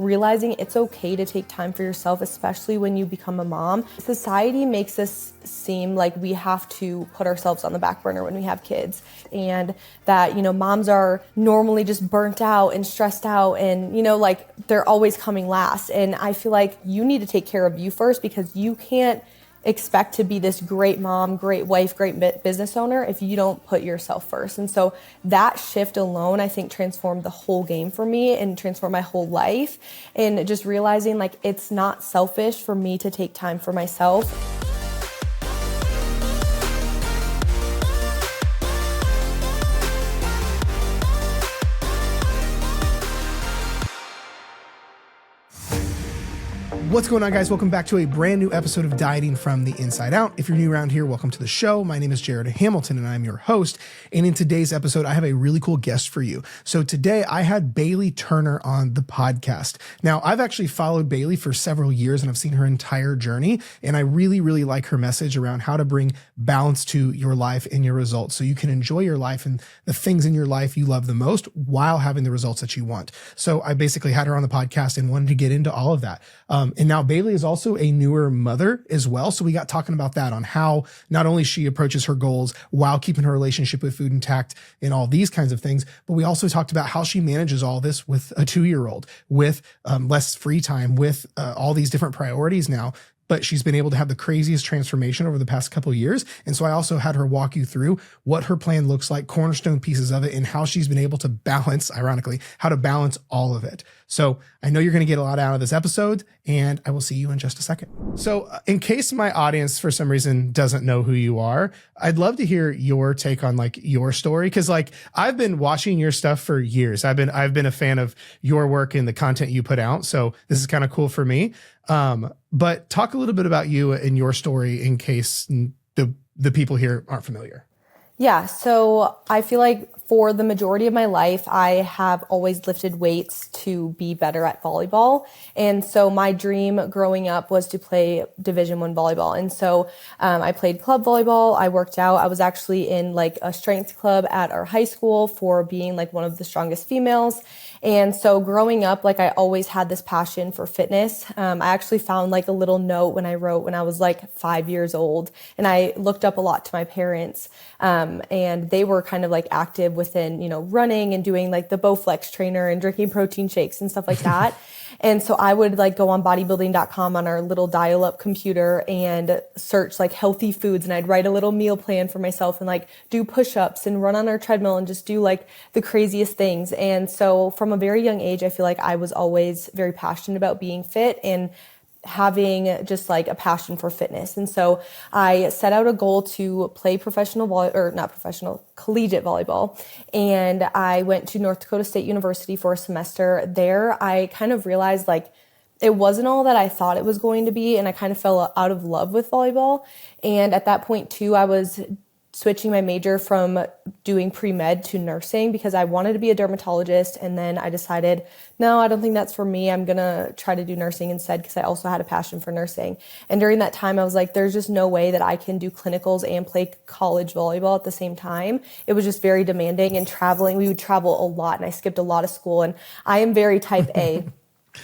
realizing it's okay to take time for yourself, especially when you become a mom. Society makes us seem like we have to put ourselves on the back burner when we have kids, and that, moms are normally just burnt out and stressed out and, like they're always coming last. And I feel like you need to take care of you first, because you can't expect to be this great mom, great wife, great business owner if you don't put yourself first. And so that shift alone, I think, transformed the whole game for me and transformed my whole life. And just realizing like it's not selfish for me to take time for myself. What's going on, guys? Welcome back to a brand new episode of Dieting from the Inside Out. If you're new around here, welcome to the show. My name is Jared Hamilton and I'm your host. And in today's episode, I have a really cool guest for you. So today I had Bailey Turner on the podcast. Now, I've actually followed Bailey for several years and I've seen her entire journey. And I really, really like her message around how to bring balance to your life and your results so you can enjoy your life and the things in your life you love the most while having the results that you want. So I basically had her on the podcast and wanted to get into all of that. And now Bailey is also a newer mother as well. So we got talking about that, on how not only she approaches her goals while keeping her relationship with food intact and all these kinds of things, but we also talked about how she manages all this with a 2-year-old, with less free time, with all these different priorities now. But she's been able to have the craziest transformation over the past couple of years. And so I also had her walk you through what her plan looks like, cornerstone pieces of it, and how she's been able to balance, ironically, how to balance all of it. So I know you're going to get a lot out of this episode, and I will see you in just a second. So in case my audience for some reason doesn't know who you are, I'd love to hear your take on like your story. Cause like I've been watching your stuff for years. I've been a fan of your work and the content you put out. So this is kind of cool for me. But talk a little bit about you and your story in case the people here aren't familiar. Yeah, so I feel like for the majority of my life, I have always lifted weights to be better at volleyball. And so my dream growing up was to play Division I volleyball. And so I played club volleyball. I worked out. I was actually in like a strength club at our high school for being like one of the strongest females. And so growing up, like I always had this passion for fitness. I actually found like a little note when I wrote when I was like 5 years old, and I looked up a lot to my parents. And they were kind of like active within, running and doing like the Bowflex trainer and drinking protein shakes and stuff like that. And so I would like go on bodybuilding.com on our little dial-up computer and search like healthy foods. And I'd write a little meal plan for myself and like do push-ups and run on our treadmill and just do like the craziest things. And so from a very young age, I feel like I was always very passionate about being fit and having just like a passion for fitness. And so I set out a goal to play collegiate volleyball. And I went to North Dakota State University for a semester. There, I kind of realized like it wasn't all that I thought it was going to be. And I kind of fell out of love with volleyball. And at that point too, I was switching my major from doing pre-med to nursing because I wanted to be a dermatologist. And then I decided, no, I don't think that's for me. I'm going to try to do nursing instead because I also had a passion for nursing. And during that time, I was like, there's just no way that I can do clinicals and play college volleyball at the same time. It was just very demanding, and traveling, we would travel a lot, and I skipped a lot of school, and I am very type A.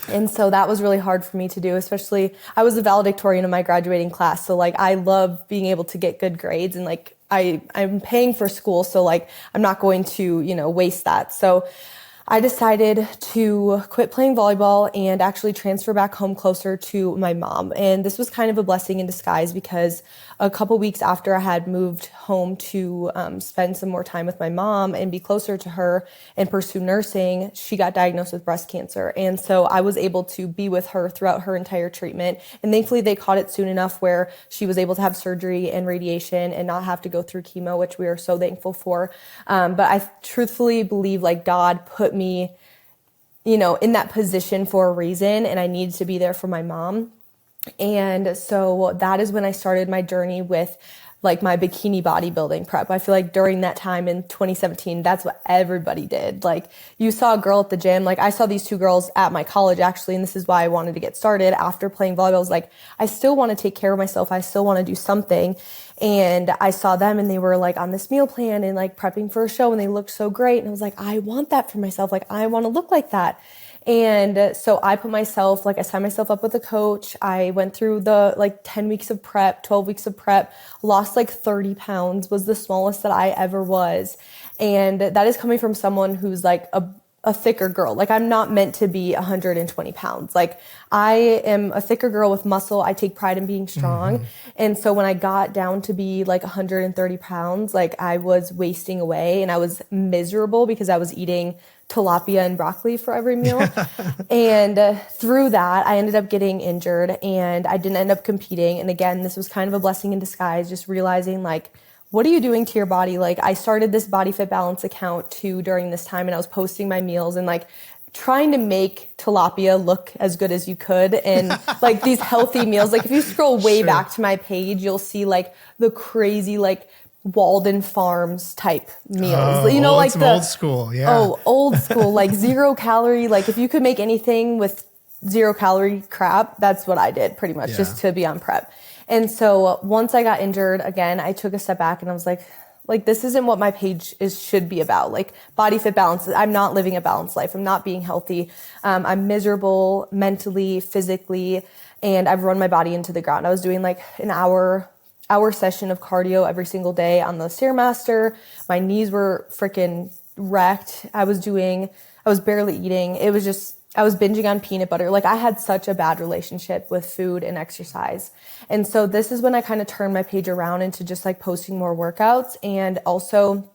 And so that was really hard for me to do, especially I was the valedictorian of my graduating class. So like I love being able to get good grades, and like I'm paying for school. So like I'm not going to, waste that. So I decided to quit playing volleyball and actually transfer back home closer to my mom. And this was kind of a blessing in disguise because a couple weeks after I had moved home to spend some more time with my mom and be closer to her and pursue nursing, she got diagnosed with breast cancer. And so I was able to be with her throughout her entire treatment. And thankfully they caught it soon enough where she was able to have surgery and radiation and not have to go through chemo, which we are so thankful for. But I truthfully believe like God put me, in that position for a reason, and I needed to be there for my mom. And so that is when I started my journey with like my bikini bodybuilding prep. I feel like during that time in 2017, that's what everybody did. Like you saw a girl at the gym. Like I saw these two girls at my college actually, and this is why I wanted to get started after playing volleyball. I was like, I still want to take care of myself. I still want to do something. And I saw them and they were like on this meal plan and like prepping for a show, and they looked so great. And I was like, I want that for myself. Like I want to look like that. And so I I signed myself up with a coach. I went through the 10 weeks of prep, 12 weeks of prep, lost like 30 pounds, was the smallest that I ever was. And that is coming from someone who's like a thicker girl. Like, I'm not meant to be 120 pounds. Like, I am a thicker girl with muscle. I take pride in being strong. And so when I got down to be like 130 pounds, like, I was wasting away and I was miserable because I was eating tilapia and broccoli for every meal. And through that, I ended up getting injured and I didn't end up competing. And again, this was kind of a blessing in disguise, just realizing like, what are you doing to your body? Like, I started this Body Fit Balance account too during this time, and I was posting my meals and like trying to make tilapia look as good as you could and like these healthy meals. Like, if you scroll way back to my page, you'll see like the crazy like Walden Farms type meals. You know, like some old school. Yeah. Oh, old school, like 0 calorie. Like, if you could make anything with 0 calorie crap, that's what I did pretty much, just to be on prep. And so once I got injured again, I took a step back and I was like, this isn't what my page should be about. Like, Body Fit Balance, I'm not living a balanced life. I'm not being healthy. I'm miserable mentally, physically, and I've run my body into the ground. I was doing like an hour session of cardio every single day on the Stairmaster. My knees were freaking wrecked. I was barely eating. I was binging on peanut butter. Like, I had such a bad relationship with food and exercise. And so this is when I kind of turned my page around into just like posting more workouts and also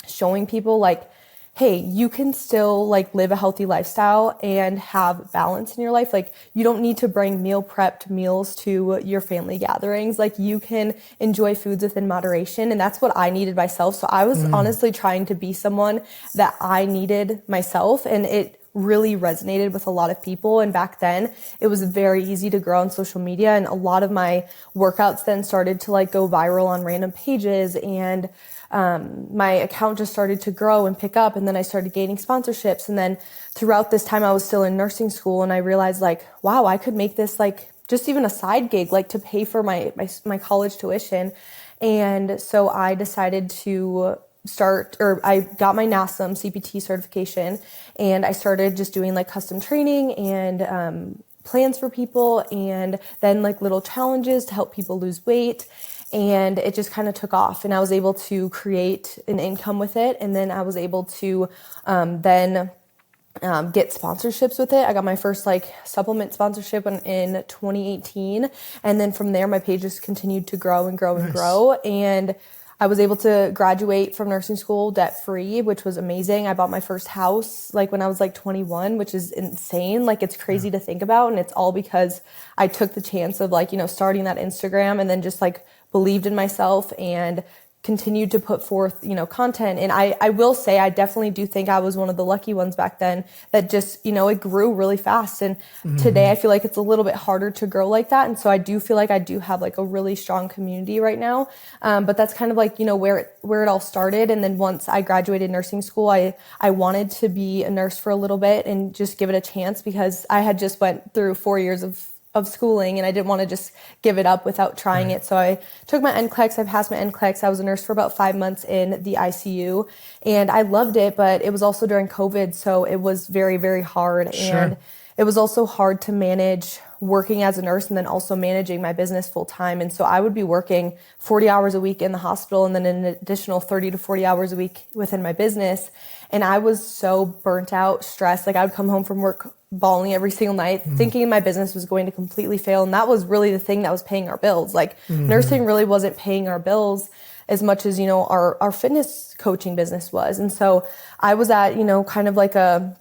showing people like, hey, you can still like live a healthy lifestyle and have balance in your life. Like, you don't need to bring meal prepped meals to your family gatherings. Like, you can enjoy foods within moderation. And that's what I needed myself. So I was honestly trying to be someone that I needed myself, and it really resonated with a lot of people. And back then it was very easy to grow on social media. And a lot of my workouts then started to like go viral on random pages. And my account just started to grow and pick up. And then I started gaining sponsorships. And then throughout this time I was still in nursing school, and I realized like, wow, I could make this like just even a side gig, like to pay for my college tuition. And so I decided to I got my NASM CPT certification, and I started just doing like custom training and plans for people, and then like little challenges to help people lose weight. And it just kind of took off, and I was able to create an income with it. And then I was able to get sponsorships with it. I got my first like supplement sponsorship in 2018. And then from there, my page just continued to grow and grow and grow. And I was able to graduate from nursing school debt-free, which was amazing. I bought my first house like when I was like 21, which is insane. Like, it's crazy to think about. And it's all because I took the chance of like, starting that Instagram, and then just like believed in myself and continued to put forth, content. And I will say, I definitely do think I was one of the lucky ones back then that just, it grew really fast. And today I feel like it's a little bit harder to grow like that. And so I do feel like I do have like a really strong community right now. But that's kind of like, where it all started. And then once I graduated nursing school, I wanted to be a nurse for a little bit and just give it a chance, because I had just went through 4 years of schooling, and I didn't want to just give it up without trying it. So I took my NCLEX. I passed my NCLEX. I was a nurse for about 5 months in the ICU, and I loved it, but it was also during COVID. So it was very, very hard. And it was also hard to manage working as a nurse and then also managing my business full time. And so I would be working 40 hours a week in the hospital, and then an additional 30 to 40 hours a week within my business. And I was so burnt out, stressed. Like, I would come home from work bawling every single night, thinking my business was going to completely fail. And that was really the thing that was paying our bills. Like, nursing really wasn't paying our bills as much as, our fitness coaching business was. And so I was at, kind of like a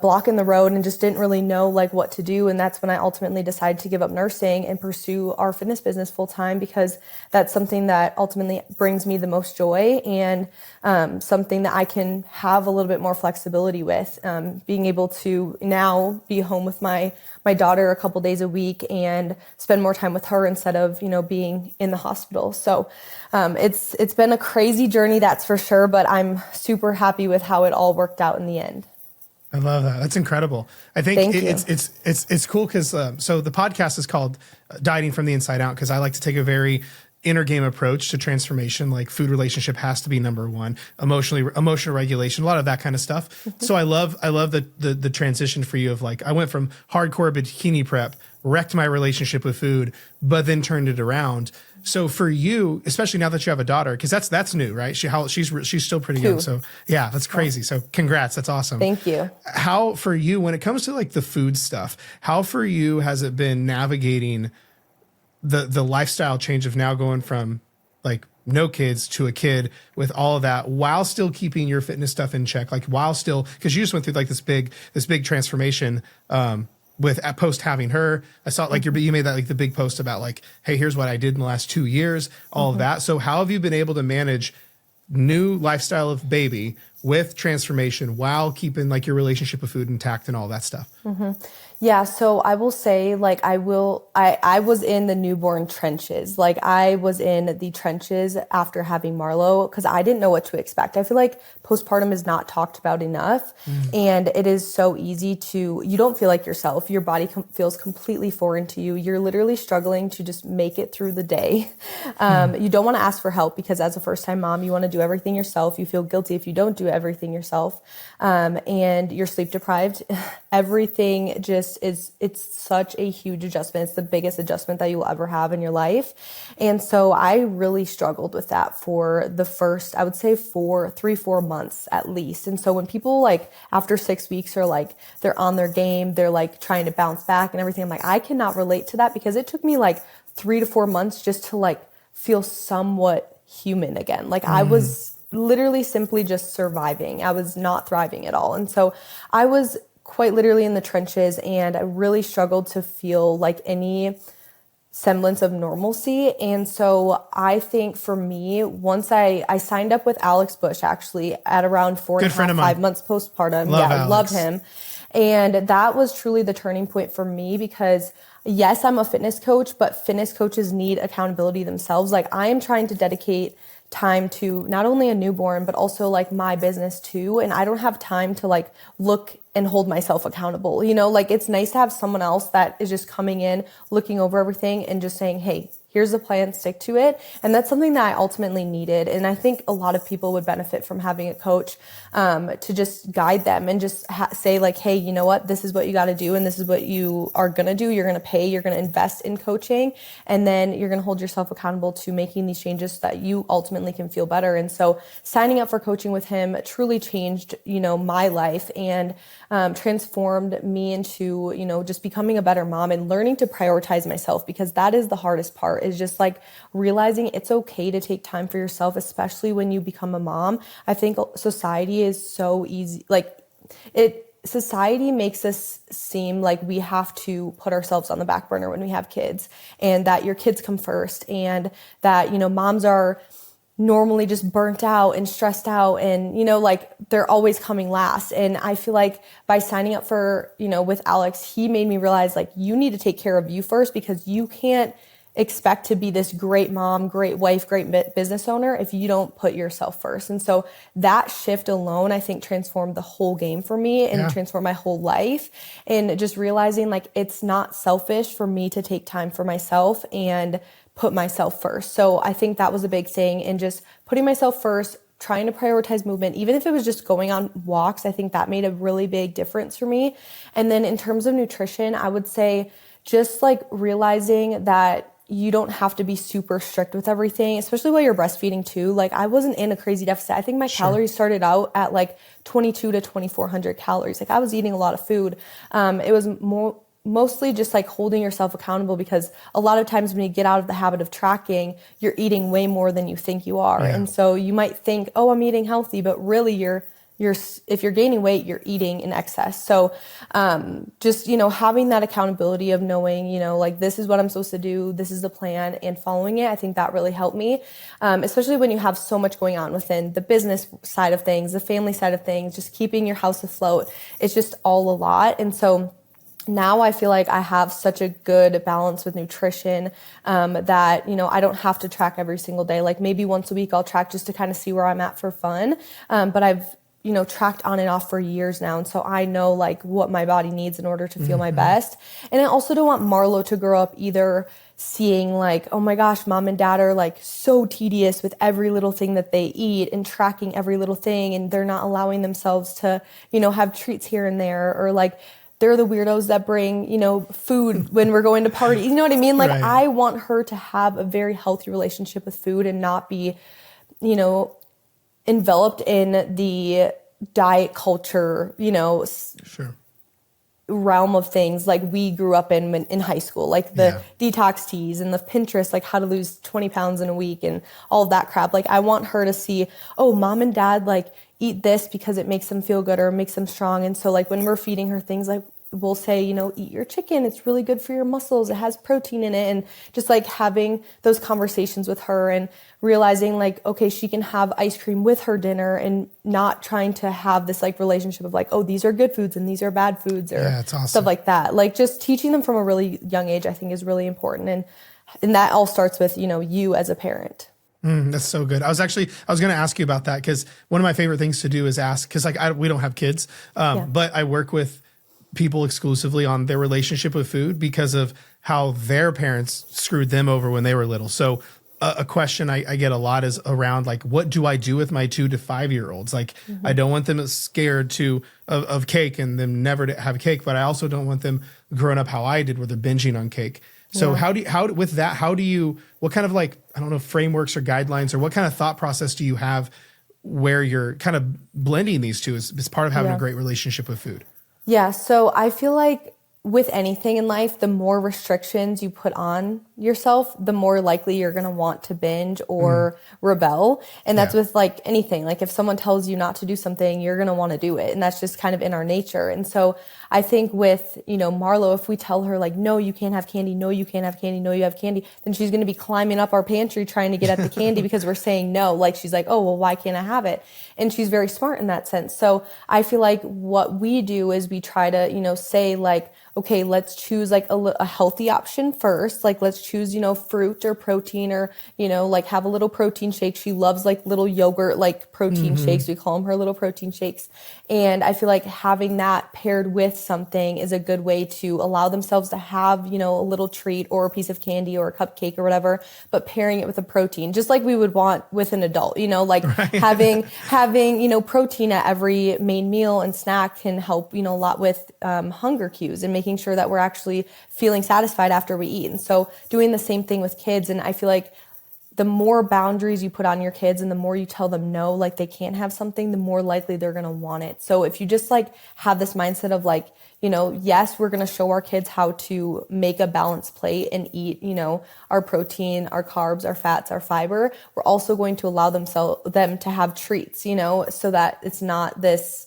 block in the road and just didn't really know like what to do. And that's when I ultimately decided to give up nursing and pursue our fitness business full time, because that's something that ultimately brings me the most joy, and something that I can have a little bit more flexibility with, being able to now be home with my daughter a couple days a week and spend more time with her instead of, being in the hospital. So it's been a crazy journey, that's for sure, but I'm super happy with how it all worked out in the end. I love that. That's incredible. I think it's cool because so the podcast is called Dieting from the Inside Out, because I like to take a very inner game approach to transformation. Like food relationship has to be number one, emotional regulation, a lot of that kind of stuff. So I love the transition for you of like, I went from hardcore bikini prep, wrecked my relationship with food, but then turned it around. So for you, especially now that you have a daughter, because that's new, right? She's still pretty young. So yeah, that's crazy. So congrats. That's awesome. Thank you. How for you, when it comes to like the food stuff, how for you has it been navigating the lifestyle change of now going from like no kids to a kid with all of that while still keeping your fitness stuff in check, like while still, because you just went through like this big transformation with at post having her. I saw like you made that like the big post about like, hey, here's what I did in the last 2 years, all of that. So how have you been able to manage new lifestyle of baby with transformation while keeping like your relationship with food intact and all that stuff? Yeah, so I will say, like, I was in the newborn trenches. Like, I was in the trenches after having Marlo because I didn't know what to expect. I feel like postpartum is not talked about enough, and it is so easy you don't feel like yourself. Your body feels completely foreign to you. You're literally struggling to just make it through the day. You don't want to ask for help because as a first-time mom, you want to do everything yourself. You feel guilty if you don't do everything yourself, and you're sleep deprived. Everything it's such a huge adjustment. It's the biggest adjustment that you will ever have in your life. And so I really struggled with that for the first, I would say 3-4 months at least. And so when people like after 6 weeks are like, they're on their game, they're like trying to bounce back and everything. I'm like, I cannot relate to that because it took me like 3 to 4 months just to like feel somewhat human again. Like I was literally simply just surviving. I was not thriving at all. And so I was quite literally in the trenches and I really struggled to feel like any semblance of normalcy. And so I think for me, once I signed up with Alex Bush actually at around 5 months postpartum. I loved him. And that was truly the turning point for me because yes, I'm a fitness coach, but fitness coaches need accountability themselves. Like I am trying to dedicate time to not only a newborn, but also like my business too. And I don't have time to like look and hold myself accountable. You know, like it's nice to have someone else that is just coming in, looking over everything and just saying, hey, here's the plan, stick to it. And that's something that I ultimately needed. And I think a lot of people would benefit from having a coach to just guide them and just say like, hey, you know what, this is what you got to do. And this is what you are going to do. You're going to pay, you're going to invest in coaching. And then you're going to hold yourself accountable to making these changes so that you ultimately can feel better. And so signing up for coaching with him truly changed, you know, my life and transformed me into, you know, just becoming a better mom and learning to prioritize myself because that is the hardest part is just like realizing it's okay to take time for yourself, especially when you become a mom. I think society is so easy. Society makes us seem like we have to put ourselves on the back burner when we have kids and that your kids come first and that, you know, moms are normally just burnt out and stressed out and, you know, like they're always coming last. And I feel like by signing up for, you know, with Alex, he made me realize like you need to take care of you first because you can't expect to be this great mom, great wife, great business owner if you don't put yourself first. And so that shift alone, I think transformed the whole game for me and transformed my whole life. And just realizing like it's not selfish for me to take time for myself and put myself first. So I think that was a big thing and just putting myself first, trying to prioritize movement, even if it was just going on walks, I think that made a really big difference for me. And then in terms of nutrition, I would say just like realizing that you don't have to be super strict with everything, especially while you're breastfeeding too. Like I wasn't in a crazy deficit. I think my calories started out at like 22 to 2,400 calories. Like I was eating a lot of food. It was mostly just like holding yourself accountable because a lot of times when you get out of the habit of tracking, you're eating way more than you think you are. Yeah. And so you might think, oh, I'm eating healthy, but really if you're gaining weight, you're eating in excess. So just, you know, having that accountability of knowing, you know, like this is what I'm supposed to do, this is the plan and following it, I think that really helped me, especially when you have so much going on within the business side of things, the family side of things, just keeping your house afloat. It's just all a lot. And so now I feel like I have such a good balance with nutrition that, you know, I don't have to track every single day. Like maybe once a week I'll track just to kind of see where I'm at for fun. But I've tracked on and off for years now. And so I know like what my body needs in order to feel my best. And I also don't want Marlo to grow up either seeing like, oh my gosh, mom and dad are like so tedious with every little thing that they eat and tracking every little thing. And they're not allowing themselves to, have treats here and there, or like they're the weirdos that bring, food when we're going to parties. You know what I mean? Like, Right. I want her to have a very healthy relationship with food and not be, enveloped in the diet culture, Sure. realm of things like we grew up in high school, like the detox teas and the Pinterest, like how to lose 20 pounds in a week and all of that crap. Like, I want her to see, oh, mom and dad like eat this because it makes them feel good or makes them strong. And so like when we're feeding her things, like we'll say, eat your chicken. It's really good for your muscles. It has protein in it. And just like having those conversations with her and realizing like, okay, she can have ice cream with her dinner and not trying to have this like relationship of like, oh, these are good foods and these are bad foods or awesome. stuff like that. Like just teaching them from a really young age, I think is really important. And that all starts with, you as a parent. That's so good. I was going to ask you about that because one of my favorite things to do is ask, because like we don't have kids, but I work with people exclusively on their relationship with food because of how their parents screwed them over when they were little. So a question I get a lot is around like, what do I do with my 2 to 5 year olds? Like, I don't want them scared of cake and them never to have cake, but I also don't want them growing up how I did, where they're binging on cake. So what kind of like, I don't know, frameworks or guidelines or what kind of thought process do you have where you're kind of blending these two as part of having a great relationship with food? Yeah. So I feel like with anything in life, the more restrictions you put on yourself, the more likely you're going to want to binge or rebel. And that's with like anything. Like if someone tells you not to do something, you're going to want to do it. And that's just kind of in our nature. And so I think with, Marlo, if we tell her like, no, you can't have candy, no, you can't have candy, no, you have candy, then she's going to be climbing up our pantry trying to get at the candy because we're saying no. Like she's like, oh, well, why can't I have it? And she's very smart in that sense. So I feel like what we do is we try to, say like, okay, let's choose like a healthy option first. Like let's choose, fruit or protein or, like have a little protein shake. She loves like little yogurt, like protein shakes. We call them her little protein shakes. And I feel like having that paired with something is a good way to allow themselves to have, a little treat or a piece of candy or a cupcake or whatever, but pairing it with a protein, just like we would want with an adult, like having, protein at every main meal and snack can help, a lot with hunger cues and making sure that we're actually feeling satisfied after we eat. And so doing the same thing with kids. And I feel like the more boundaries you put on your kids and the more you tell them no, like they can't have something, the more likely they're going to want it. So if you just like have this mindset of like, yes, we're going to show our kids how to make a balanced plate and eat, our protein, our carbs, our fats, our fiber. We're also going to allow them to have treats, so that it's not this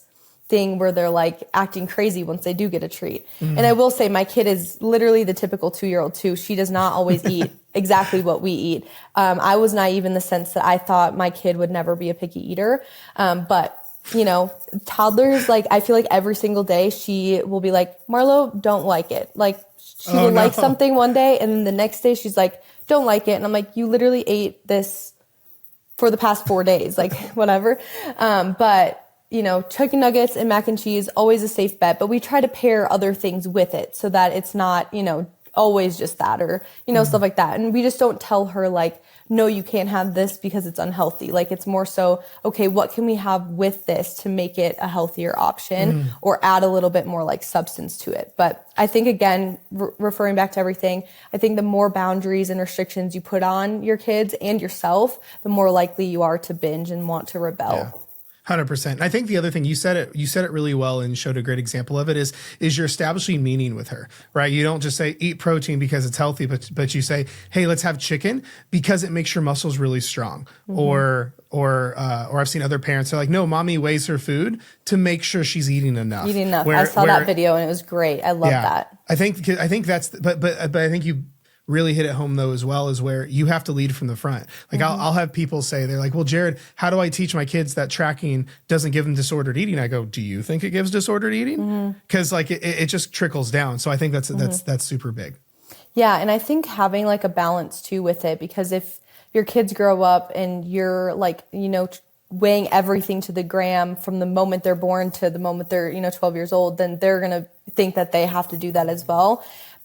thing where they're like acting crazy once they do get a treat. And I will say my kid is literally the typical 2-year-old too. She does not always eat exactly what we eat. I was naive in the sense that I thought my kid would never be a picky eater. But toddlers, like I feel like every single day she will be like, Marlo, don't like it. Like she will like something one day and then the next day she's like, don't like it. And I'm like, you literally ate this for the past 4 days, like whatever. But chicken nuggets and mac and cheese, always a safe bet, but we try to pair other things with it so that it's not, always just that or, stuff like that. And we just don't tell her like, no, you can't have this because it's unhealthy. Like it's more so, okay, what can we have with this to make it a healthier option or add a little bit more like substance to it? But I think again, referring back to everything, I think the more boundaries and restrictions you put on your kids and yourself, the more likely you are to binge and want to rebel. Yeah. 100%. I think the other thing you said it really well and showed a great example of it is you're establishing meaning with her, right? You don't just say eat protein because it's healthy, but you say, hey, let's have chicken because it makes your muscles really strong. Or I've seen other parents are like, no, mommy weighs her food to make sure she's eating enough. I saw that video and it was great. I love that. I think that's, but I think you really hit it home though as well, is where you have to lead from the front. Like I'll have people say, they're like, well, Jared, how do I teach my kids that tracking doesn't give them disordered eating? I go, do you think it gives disordered eating? Because like it just trickles down. So I think that's super big. Yeah. And I think having like a balance too with it, because if your kids grow up and you're like, weighing everything to the gram from the moment they're born to the moment they're, 12 years old, then they're going to think that they have to do that as well.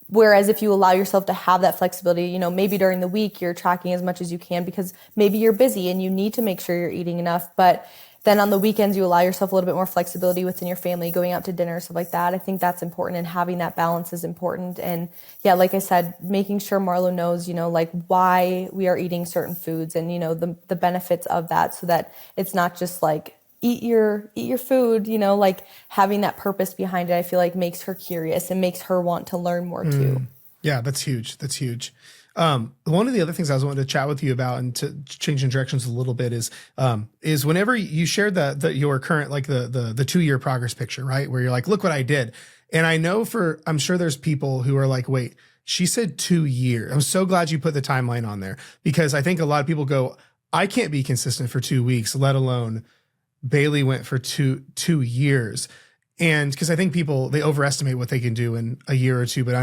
Whereas if you allow yourself to have that flexibility, maybe during the week you're tracking as much as you can because maybe you're busy and you need to make sure you're eating enough. But then on the weekends, you allow yourself a little bit more flexibility within your family, going out to dinner, stuff like that. I think that's important, and having that balance is important. And yeah, like I said, making sure Marlo knows, like why we are eating certain foods and, the benefits of that, so that it's not just like, eat your food, like having that purpose behind it, I feel like makes her curious and makes her want to learn more too. Yeah, that's huge. That's huge. One of the other things I was wanting to chat with you about, and to change in directions a little bit, is whenever you shared your current, like the 2-year progress picture, right? Where you're like, look what I did. And I'm sure there's people who are like, wait, she said 2 years. I'm so glad you put the timeline on there, because I think a lot of people go, I can't be consistent for 2 weeks, let alone Bailey went for two years. And because I think people, they overestimate what they can do in a year or two, but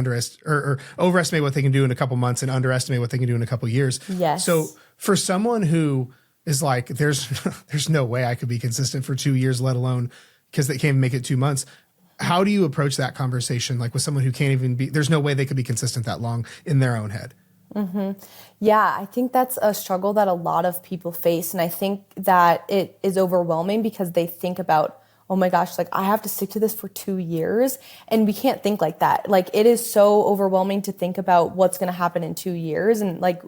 or overestimate what they can do in a couple months and underestimate what they can do in a couple years. Yes. So for someone who is like, there's no way I could be consistent for 2 years, let alone because they can't make it 2 months. How do you approach that conversation? Like with someone who can't even there's no way they could be consistent that long in their own head. Mm-hmm. Yeah, I think that's a struggle that a lot of people face. And I think that it is overwhelming because they think about, oh my gosh, like I have to stick to this for 2 years. And we can't think like that. Like it is so overwhelming to think about what's going to happen in 2 years. And like,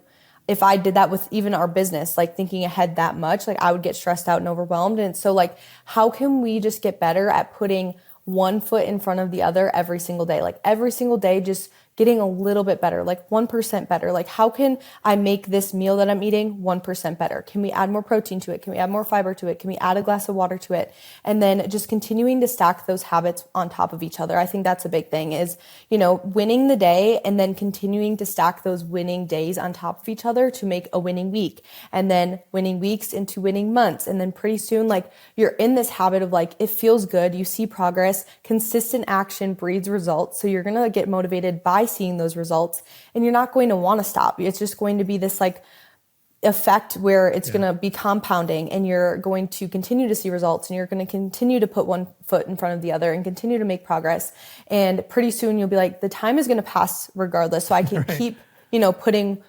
if I did that with even our business, like thinking ahead that much, like I would get stressed out and overwhelmed. And so like, how can we just get better at putting one foot in front of the other every single day? Like every single day, just getting a little bit better, like 1% better. Like how can I make this meal that I'm eating 1% better? Can we add more protein to it? Can we add more fiber to it? Can we add a glass of water to it? And then just continuing to stack those habits on top of each other. I think that's a big thing is, winning the day and then continuing to stack those winning days on top of each other to make a winning week, and then winning weeks into winning months. And then pretty soon, like you're in this habit of like, it feels good. You see progress, consistent action breeds results. So you're going to get motivated by seeing those results, and you're not going to want to stop. It's just going to be this like effect where it's going to be compounding, and you're going to continue to see results, and you're going to continue to put one foot in front of the other and continue to make progress. And pretty soon you'll be like, the time is going to pass regardless. So I can keep, putting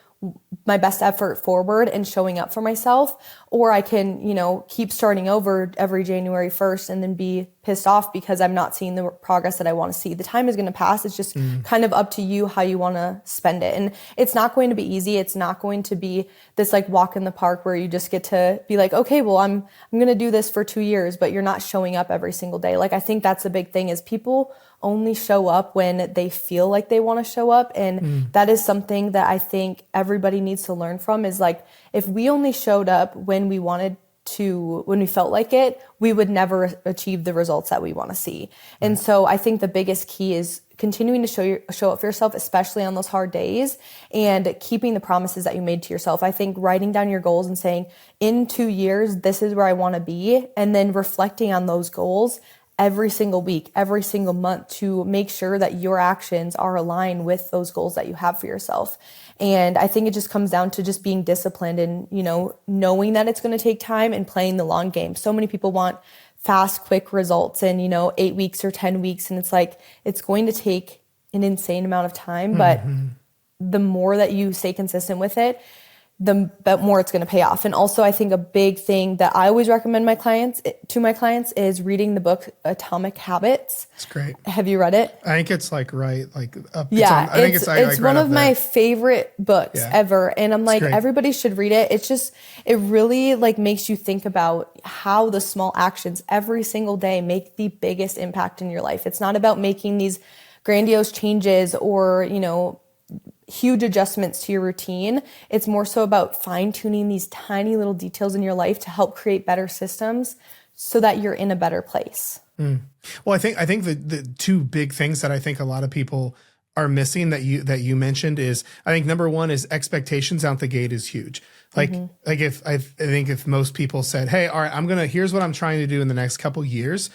my best effort forward and showing up for myself, or I can, keep starting over every January 1st and then be pissed off because I'm not seeing the progress that I want to see. The time is going to pass. It's just kind of up to you how you want to spend it. And it's not going to be easy. It's not going to be this like walk in the park where you just get to be like, okay, well, I'm going to do this for 2 years, but you're not showing up every single day. Like, I think that's a big thing is people only show up when they feel like they want to show up. And that is something that I think everybody needs to learn from is like, if we only showed up when we wanted to, when we felt like it, we would never achieve the results that we want to see. And so I think the biggest key is continuing to show up for yourself, especially on those hard days, and keeping the promises that you made to yourself. I think writing down your goals and saying, in 2 years, this is where I want to be, and then reflecting on those goals every single week, every single month to make sure that your actions are aligned with those goals that you have for yourself. And I think it just comes down to just being disciplined and, knowing that it's going to take time and playing the long game. So many people want fast, quick results in, 8 weeks or 10 weeks. And it's like, it's going to take an insane amount of time, but the more that you stay consistent with it, the more it's going to pay off. And also I think a big thing that I always recommend my clients is reading the book Atomic Habits. It's great. Have you read it? I think it's like up. Yeah. I think it's right one of my favorite books ever. And I'm like, everybody should read it. It's just, it really like makes you think about how the small actions every single day make the biggest impact in your life. It's not about making these grandiose changes or, huge adjustments to your routine. It's more so about fine-tuning these tiny little details in your life to help create better systems so that you're in a better place. Well, I think the two big things that I think a lot of people are missing that you mentioned is, I think number one is expectations out the gate is huge. Like if I think if most people said, hey, all right, here's what I'm trying to do in the next couple years,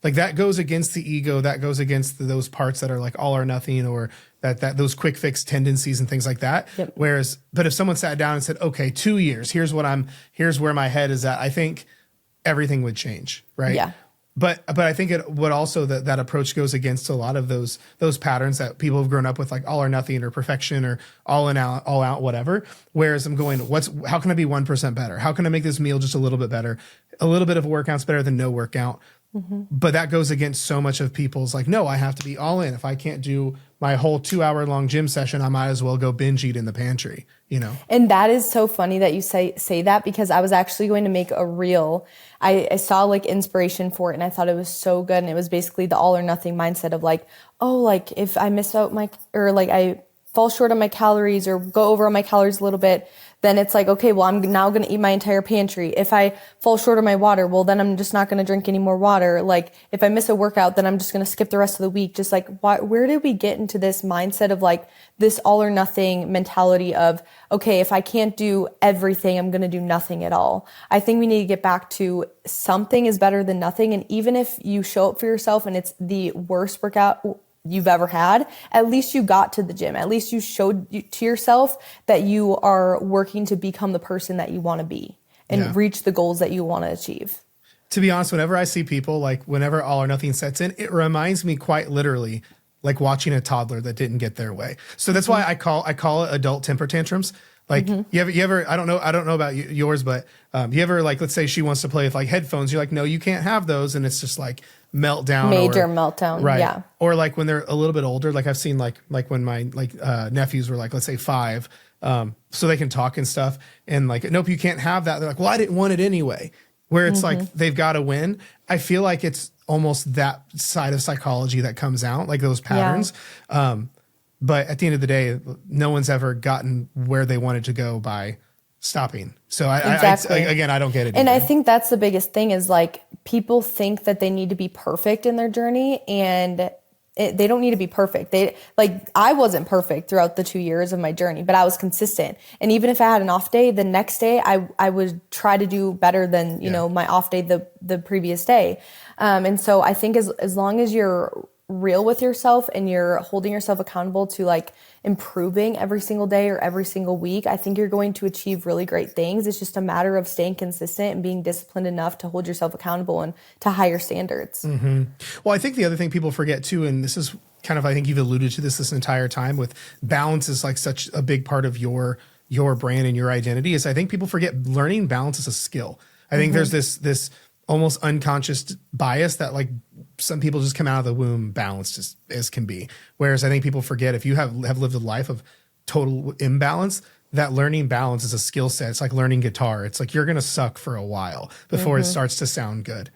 like that goes against the ego, that goes against those parts that are like all or nothing, or that those quick fix tendencies and things like that. But if someone sat down and said, okay, 2 years, here's where my head is at, I think everything would change, right? Yeah. But I think it would also that approach goes against a lot of those patterns that people have grown up with, like all or nothing or perfection or all in out, all out, whatever. Whereas I'm going, how can I be 1% better? How can I make this meal just a little bit better? A little bit of a workout's better than no workout. But that goes against so much of people's like, no, I have to be all in. If I can't do my whole 2-hour long gym session, I might as well go binge eat in the pantry, you know? And that is so funny that you say that, because I was actually going to make a reel. I saw like inspiration for it and I thought it was so good. And it was basically the all or nothing mindset of like, oh, like if I miss out or like I fall short on my calories or go over on my calories a little bit, then it's like, okay, well, I'm now going to eat my entire pantry. If I fall short on my water, well, then I'm just not going to drink any more water. Like if I miss a workout, then I'm just going to skip the rest of the week. Just like, where did we get into this mindset of like this all or nothing mentality of, okay, if I can't do everything, I'm going to do nothing at all. I think we need to get back to something is better than nothing. And even if you show up for yourself and it's the worst workout you've ever had, at least you got to the gym. At least you showed to yourself that you are working to become the person that you want to be and reach the goals that you want to achieve. To be honest, whenever I see people, like whenever all or nothing sets in, it reminds me quite literally like watching a toddler that didn't get their way. So that's why I call it adult temper tantrums. Like you ever, I don't know about yours, but you ever like, let's say she wants to play with like headphones. You're like, no, you can't have those. And it's just like meltdown. Major meltdown. Right. Yeah. Or like when they're a little bit older, like I've seen like when my nephews were like, let's say 5, so they can talk and stuff. And like, nope, you can't have that. They're like, well, I didn't want it anyway. Where it's like, they've got to win. I feel like it's almost that side of psychology that comes out, like those patterns. Yeah. But at the end of the day, no one's ever gotten where they wanted to go by stopping. So exactly. I don't get it. And either. I think that's the biggest thing is like people think that they need to be perfect in their journey, and they don't need to be perfect. I wasn't perfect throughout the 2 years of my journey, but I was consistent. And even if I had an off day, the next day I would try to do better than, you know, my off day the previous day. And so I think as long as you're real with yourself and you're holding yourself accountable to like improving every single day or every single week, I think you're going to achieve really great things. It's just a matter of staying consistent and being disciplined enough to hold yourself accountable and to higher standards. Well, I think the other thing people forget too, and this is kind of, I think you've alluded to this entire time, with balance is like such a big part of your brand and your identity, is I think people forget learning balance is a skill. I think there's this almost unconscious bias that like some people just come out of the womb balanced as can be. Whereas I think people forget, if you have lived a life of total imbalance, that learning balance is a skill set. It's like learning guitar. It's like you're going to suck for a while before it starts to sound good.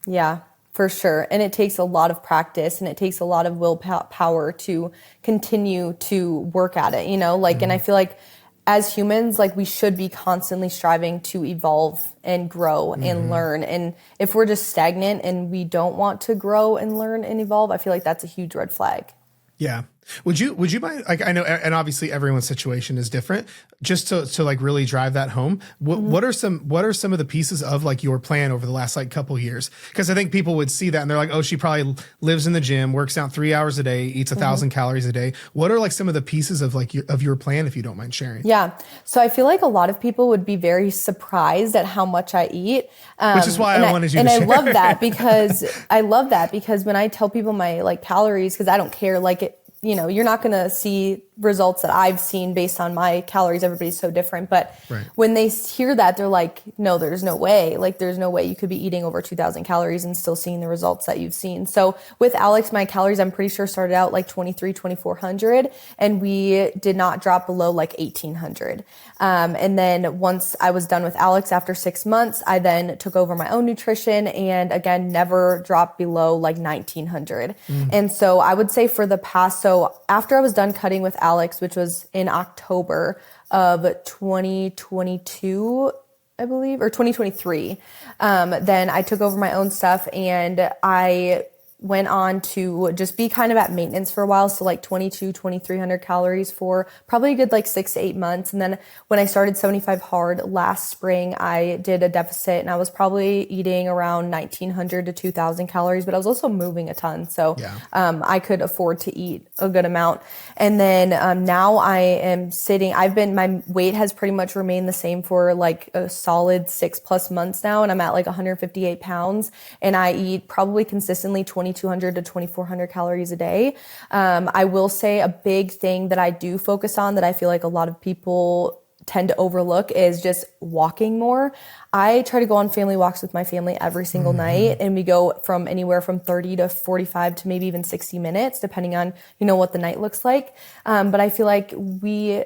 Yeah, for sure. And it takes a lot of practice and it takes a lot of willpower to continue to work at it, you know, like, and I feel like as humans, like we should be constantly striving to evolve and grow and learn. And if we're just stagnant and we don't want to grow and learn and evolve, I feel like that's a huge red flag. Yeah. Would you mind, like, I know, and obviously everyone's situation is different, just to like really drive that home. What are some of the pieces of like your plan over the last like couple years? Because I think people would see that and they're like, oh, she probably lives in the gym, works out 3 hours a day, eats 1,000 calories a day. What are like some of the pieces of like your plan, if you don't mind sharing? Yeah. So I feel like a lot of people would be very surprised at how much I eat. Which is why I wanted you to share. And I love that because when I tell people my like calories, because I don't care, like it, you know, you're not going to see results that I've seen based on my calories. Everybody's so different. But when they hear that, they're like, no, there's no way. Like, there's no way you could be eating over 2,000 calories and still seeing the results that you've seen. So with Alex, my calories, I'm pretty sure started out like 2,400, and we did not drop below like 1,800. And then once I was done with Alex after 6 months, I then took over my own nutrition and again, never dropped below like 1,900. And so I would say for the past, so after I was done cutting with Alex, which was in October of 2022, I believe, or 2023, then I took over my own stuff and I went on to just be kind of at maintenance for a while. So like 2,300 calories for probably a good like 6 to 8 months. And then when I started 75 hard last spring, I did a deficit and I was probably eating around 1,900 to 2,000 calories, but I was also moving a ton. So I could afford to eat a good amount. And then now I am my weight has pretty much remained the same for like a solid 6+ months now. And I'm at like 158 pounds and I eat probably consistently 2,200 to 2,400 calories a day. I will say a big thing that I do focus on that I feel like a lot of people tend to overlook is just walking more. I try to go on family walks with my family every single night, and we go from anywhere from 30 to 45 to maybe even 60 minutes, depending on, what the night looks like. But I feel like we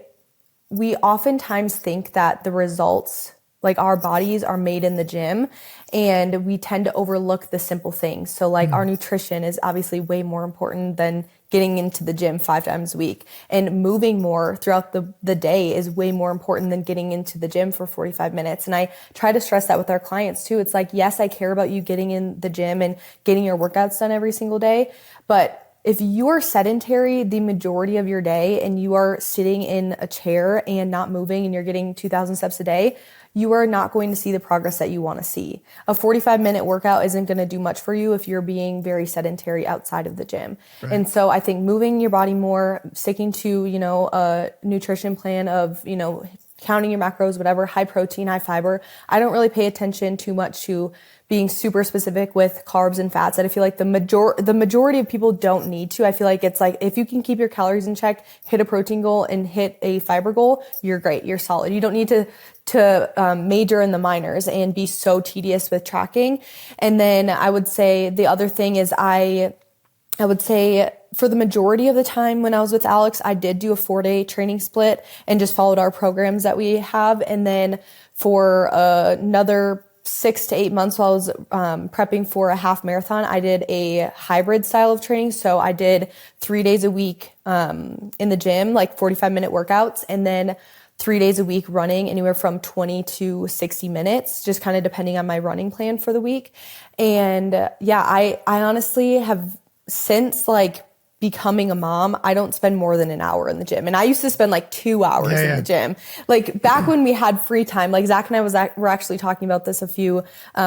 oftentimes think that the results, like our bodies are made in the gym, and we tend to overlook the simple things. So like our nutrition is obviously way more important than getting into the gym 5 times a week, and moving more throughout the day is way more important than getting into the gym for 45 minutes. And I try to stress that with our clients too. It's like, yes, I care about you getting in the gym and getting your workouts done every single day, but if you're sedentary the majority of your day and you are sitting in a chair and not moving and you're getting 2,000 steps a day, you are not going to see the progress that you want to see. A 45-minute workout isn't going to do much for you if you're being very sedentary outside of the gym. Right. And so I think moving your body more, sticking to, a nutrition plan of, counting your macros, whatever, high protein, high fiber. I don't really pay attention too much to being super specific with carbs and fats that I feel like the majority of people don't need to. I feel like it's like, if you can keep your calories in check, hit a protein goal and hit a fiber goal, you're great. You're solid. You don't need to major in the minors and be so tedious with tracking. And then I would say the other thing is I would say for the majority of the time when I was with Alex, I did do a 4-day training split and just followed our programs that we have. And then for another 6 to 8 months while I was prepping for a half marathon, I did a hybrid style of training. So I did 3 days a week in the gym, like 45-minute workouts, and then 3 days a week running anywhere from 20 to 60 minutes, just kind of depending on my running plan for the week. And I honestly have, since like becoming a mom, I don't spend more than an hour in the gym. And I used to spend like 2 hours in the gym. Like back when we had free time, like Zach and I were actually talking about this a few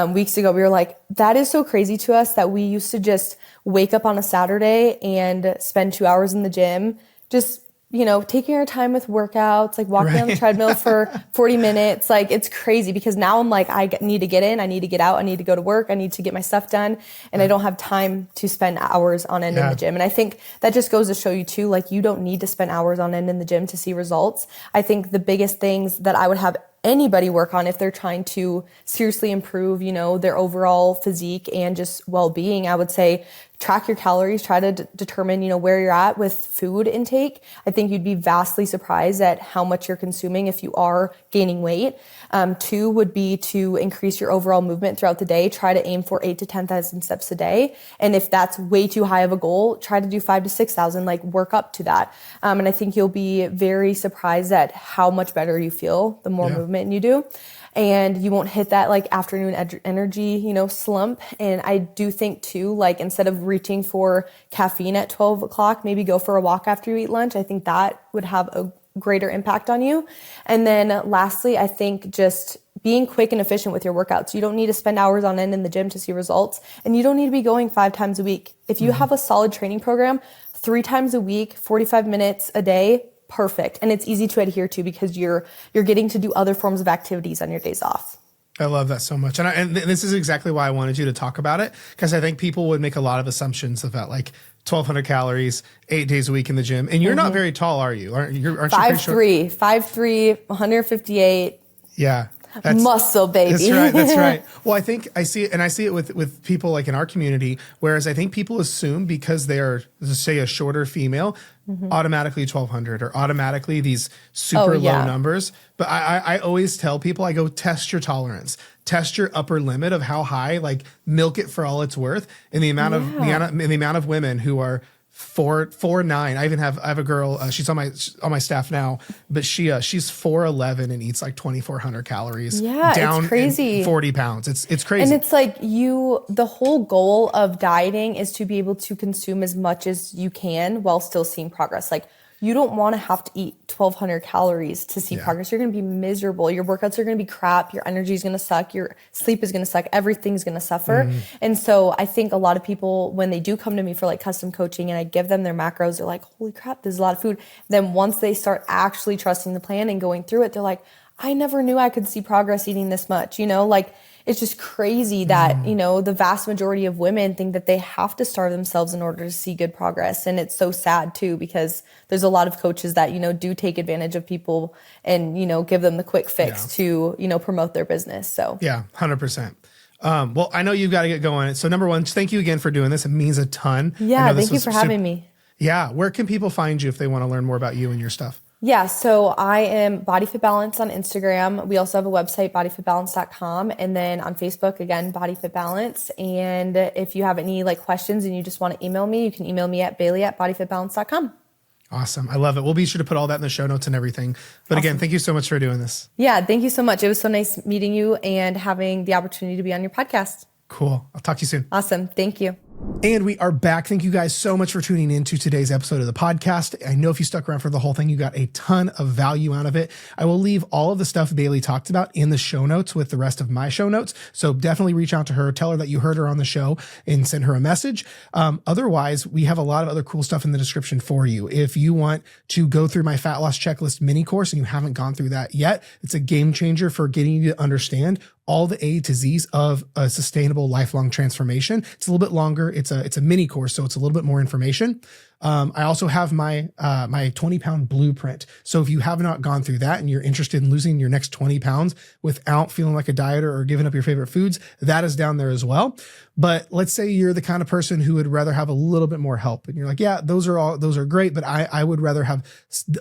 weeks ago. We were like, that is so crazy to us that we used to just wake up on a Saturday and spend 2 hours in the gym, just taking our time with workouts, like walking on the treadmill for 40 minutes. Like, it's crazy because now I'm like, I need to get in, I need to get out, I need to go to work, I need to get my stuff done. And I don't have time to spend hours on end in the gym. And I think that just goes to show you too, like, you don't need to spend hours on end in the gym to see results. I think the biggest things that I would have anybody work on if they're trying to seriously improve, their overall physique and just well-being, I would say track your calories, try to determine, where you're at with food intake. I think you'd be vastly surprised at how much you're consuming if you are gaining weight. 2 would be to increase your overall movement throughout the day. Try to aim for 8 to 10,000 steps a day. And if that's way too high of a goal, try to do 5 to 6,000, like work up to that. And I think you'll be very surprised at how much better you feel the more movement you do. And you won't hit that like afternoon energy, slump. And I do think too, like instead of reaching for caffeine at 12 o'clock, maybe go for a walk after you eat lunch. I think that would have a greater impact on you. And then lastly, I think just being quick and efficient with your workouts. You don't need to spend hours on end in the gym to see results. And you don't need to be going 5 times a week. If you have a solid training program, 3 times a week, 45 minutes a day, perfect. And it's easy to adhere to because you're getting to do other forms of activities on your days off. I love that so much. And this is exactly why I wanted you to talk about it, because I think people would make a lot of assumptions about like 1,200 calories, 8 days a week in the gym. And you're not very tall, are you? Aren't you? 5'3", 158. Yeah. Muscle, baby. That's right. Well, I think I see it with people like in our community, whereas I think people assume because they are, say, a shorter female, automatically 1,200 or automatically these super low numbers. But I always tell people, I go, test your tolerance, test your upper limit of how high, like milk it for all it's worth. And the amount of women who are 4'9". I have a girl. She's on my staff now, but she's 4'11" and eats like 2,400 calories. Yeah, down it's crazy. 40 pounds. It's crazy. And it's like the whole goal of dieting is to be able to consume as much as you can while still seeing progress. Like, you don't want to have to eat 1,200 calories to see progress. You're going to be miserable. Your workouts are going to be crap. Your energy is going to suck. Your sleep is going to suck. Everything's going to suffer. And so I think a lot of people, when they do come to me for like custom coaching and I give them their macros, they're like, holy crap, there's a lot of food. Then once they start actually trusting the plan and going through it, they're like, I never knew I could see progress eating this much. Like, it's just crazy that, the vast majority of women think that they have to starve themselves in order to see good progress. And it's so sad too, because there's a lot of coaches that, do take advantage of people and, give them the quick fix to, promote their business. So yeah, 100%. Well, I know you've got to get going. So number one, thank you again for doing this. It means a ton. Yeah. Thank you for having me. Yeah. Where can people find you if they want to learn more about you and your stuff? Yeah, so I am Body Fit Balance on Instagram. We also have a website, bodyfitbalance.com. And then on Facebook, again, Body Fit Balance. And if you have any questions and you just want to email me, you can email me at bailey@bodyfitbalance.com. Awesome. I love it. We'll be sure to put all that in the show notes and everything. But Again, thank you so much for doing this. Yeah, thank you so much. It was so nice meeting you and having the opportunity to be on your podcast. Cool. I'll talk to you soon. Awesome. Thank you. And we are back. Thank you guys so much for tuning in to today's episode of the podcast. I know if you stuck around for the whole thing, you got a ton of value out of it. I will leave all of the stuff Bailey talked about in the show notes with the rest of my show notes. So definitely reach out to her, tell her that you heard her on the show and send her a message. Otherwise, we have a lot of other cool stuff in the description for you. If you want to go through my fat loss checklist mini course and you haven't gone through that yet, it's a game changer for getting you to understand all the A to Z's of a sustainable lifelong transformation. It's a little bit longer. It's a mini course, so it's a little bit more information. I also have my 20-pound blueprint. So if you have not gone through that and you're interested in losing your next 20 pounds without feeling like a dieter or giving up your favorite foods, that is down there as well. But let's say you're the kind of person who would rather have a little bit more help. And you're like, yeah, those are great, but I would rather have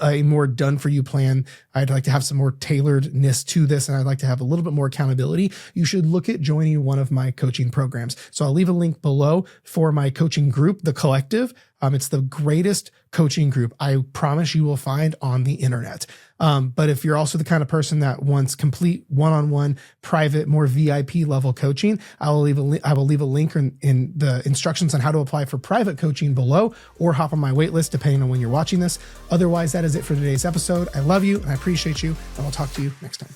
a more done for you plan. I'd like to have some more tailoredness to this. And I'd like to have a little bit more accountability. You should look at joining one of my coaching programs. So I'll leave a link below for my coaching group, The Collective. It's the greatest coaching group I promise you will find on the internet. But if you're also the kind of person that wants complete one-on-one, private, more VIP level coaching, I will leave a link in the instructions on how to apply for private coaching below, or hop on my wait list depending on when you're watching this. Otherwise, that is it for today's episode. I love you and I appreciate you, and I'll talk to you next time.